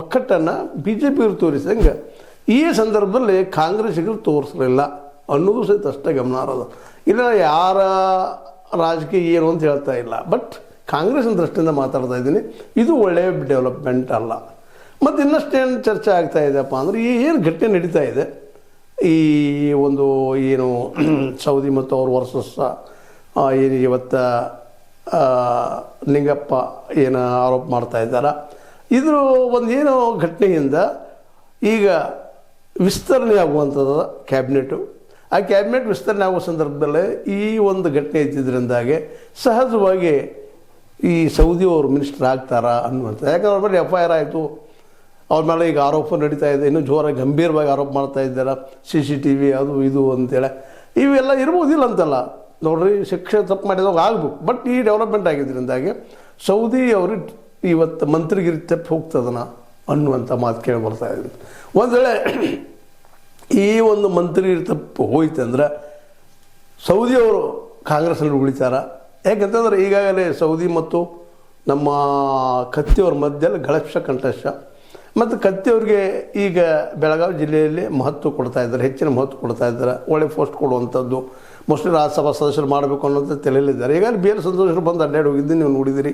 ಒಕ್ಕಟ್ಟನ್ನು B J ಪಿಯವರು ತೋರಿಸಿದಂಗೆ ಈ ಸಂದರ್ಭದಲ್ಲಿ ಕಾಂಗ್ರೆಸ್ಸಿಗರು ತೋರಿಸಲಿಲ್ಲ ಅನ್ನೋದು ಸಹಿತ ಅಷ್ಟೇ ಗಮನಾರ್ಹದ. ಇಲ್ಲ ಯಾರ ರಾಜಕೀಯ ಏನು ಅಂತ ಹೇಳ್ತಾ ಇಲ್ಲ, ಬಟ್ ಕಾಂಗ್ರೆಸ್ನ ದೃಷ್ಟಿಯಿಂದ ಮಾತಾಡ್ತಾ ಇದ್ದೀನಿ. ಇದು ಒಳ್ಳೆಯ ಡೆವಲಪ್ಮೆಂಟ್ ಅಲ್ಲ. ಮತ್ತು ಇನ್ನಷ್ಟೇನು ಚರ್ಚೆ ಆಗ್ತಾ ಇದೆಯಪ್ಪ ಅಂದರೆ ಏನು ಘಟನೆ ನಡೀತಾ ಇದೆ, ಈ ಒಂದು ಏನು ಸೌದಿ ಮತ್ತು ಅವ್ರ ವರ್ಸಸ್ ಏನು ಇವತ್ತು ನಿಂಗಪ್ಪ ಏನು ಆರೋಪ ಮಾಡ್ತಾ ಇದ್ದಾರೆ, ಇದ್ರ ಒಂದು ಏನೋ ಘಟನೆಯಿಂದ ಈಗ ವಿಸ್ತರಣೆ ಆಗುವಂಥದ್ದು ಕ್ಯಾಬಿನೆಟು. ಆ ಕ್ಯಾಬಿನೆಟ್ ವಿಸ್ತರಣೆ ಆಗುವ ಸಂದರ್ಭದಲ್ಲಿ ಈ ಒಂದು ಘಟನೆ ಇದ್ದಿದ್ದರಿಂದಾಗೆ ಸಹಜವಾಗಿ ಈ ಸೌದಿಯವರು ಮಿನಿಸ್ಟರ್ ಆಗ್ತಾರಾ ಅನ್ನುವಂಥ, ಯಾಕಂದ್ರೆ ಅವ್ರ ಮೇಲೆ FIR ಆಯಿತು, ಅವ್ರ ಮೇಲೆ ಈಗ ಆರೋಪ ನಡೀತಾ ಇದೆ, ಇನ್ನೂ ಜೋರಾಗಿ ಗಂಭೀರವಾಗಿ ಆರೋಪ ಮಾಡ್ತಾ ಇದ್ದಾರೆ, CCTV ಅದು ಇದು ಅಂತೇಳಿ. ಇವೆಲ್ಲ ಇರ್ಬೋದಿಲ್ಲ ಅಂತಲ್ಲ, ನೋಡ್ರಿ ಶಿಕ್ಷೆ ತಪ್ಪು ಮಾಡಿದಾಗ ಆಗ್ಬೇಕು. ಬಟ್ ಈ ಡೆವಲಪ್ಮೆಂಟ್ ಆಗಿದ್ದರಿಂದಾಗಿ ಸೌದಿ ಅವರು ಇವತ್ತು ಮಂತ್ರಿಗಿರಿ ತಪ್ಪಿ ಹೋಗ್ತದನ ಅನ್ನುವಂಥ ಮಾತು ಕೇಳಿ ಬರ್ತಾ ಇದೆ. ಒಂದು ವೇಳೆ ಈ ಒಂದು ಮಂತ್ರಿಗಿರಿ ತಪ್ಪು ಹೋಯ್ತಂದ್ರೆ ಸೌದಿಯವರು ಕಾಂಗ್ರೆಸ್ನಲ್ಲಿ ಉಳಿತಾರ. ಯಾಕಂತಂದ್ರೆ ಈಗಾಗಲೇ ಸೌದಿ ಮತ್ತು ನಮ್ಮ ಕತ್ತಿಯವ್ರ ಮಧ್ಯದಲ್ಲಿ ಘಳಶ ಕಂಠಶ, ಮತ್ತು ಕತ್ತಿಯವ್ರಿಗೆ ಈಗ ಬೆಳಗಾವಿ ಜಿಲ್ಲೆಯಲ್ಲಿ ಮಹತ್ವ ಕೊಡ್ತಾ ಇದ್ದಾರೆ, ಹೆಚ್ಚಿನ ಮಹತ್ವ ಕೊಡ್ತಾ ಇದ್ದಾರೆ, ಒಳ್ಳೆ ಪೋಸ್ಟ್ ಕೊಡುವಂಥದ್ದು. ಮೋಸ್ಟ್ಲಿ ರಾಜ್ಯಸಭಾ ಸದಸ್ಯರು ಮಾಡಬೇಕು ಅನ್ನೋಂಥ ತಲೆಯಲ್ಲಿದ್ದಾರೆ. ಈಗಾಗಲೇ ಬೇರೆ ಸದಸ್ಯರು ಬಂದು ಅಡ್ಡಾಡಿ ಹೋಗಿದ್ದು ನೀವು ನೋಡಿದಿರಿ,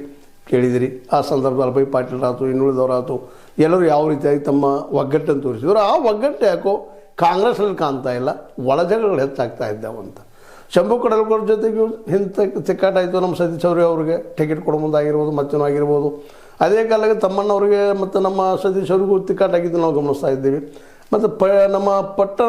ಕೇಳಿದಿರಿ. ಆ ಸಂದರ್ಭದಲ್ಲಿ ಅಭಯ್ ಪಾಟೀಲ್ ಆಯ್ತು, ಇನ್ನುಳಿದವರಾಯ್ತು, ಎಲ್ಲರೂ ಯಾವ ರೀತಿಯಾಗಿ ತಮ್ಮ ಒಗ್ಗಟ್ಟನ್ನು ತೋರಿಸಿದ್ರು. ಆ ಒಗ್ಗಟ್ಟು ಯಾಕೋ ಕಾಂಗ್ರೆಸ್ನಲ್ಲಿ ಕಾಣ್ತಾ ಇಲ್ಲ, ಒಳಜಗಳು ಹೆಚ್ಚಾಗ್ತಾ ಇದ್ದಾವಂತ. ಶಂಭು ಕಡಲ್ಕರ್ ಜೊತೆಗೆ ಇಂಥ ತಿಕ್ಕಾಟ ಆಯಿತು ನಮ್ಮ ಸತೀಶ್ ಚೌರಿ ಅವ್ರಿಗೆ ಟಿಕೆಟ್ ಕೊಡೋ ಮುಂದಾಗಿರ್ಬೋದು, ಮತ್ತೇನೋ ಆಗಿರ್ಬೋದು. ಅದೇ ಕಾಲಕ್ಕೆ ತಮ್ಮಣ್ಣವ್ರಿಗೆ ಮತ್ತು ನಮ್ಮ ಸತೀಶ್ ಅವ್ರಿಗೂ ತಿಕ್ಕಾಟ ಆಗಿದ್ದು ನಾವು ಗಮನಿಸ್ತಾ ಇದ್ದೀವಿ. ಮತ್ತು ನಮ್ಮ ಪಟ್ಟಣ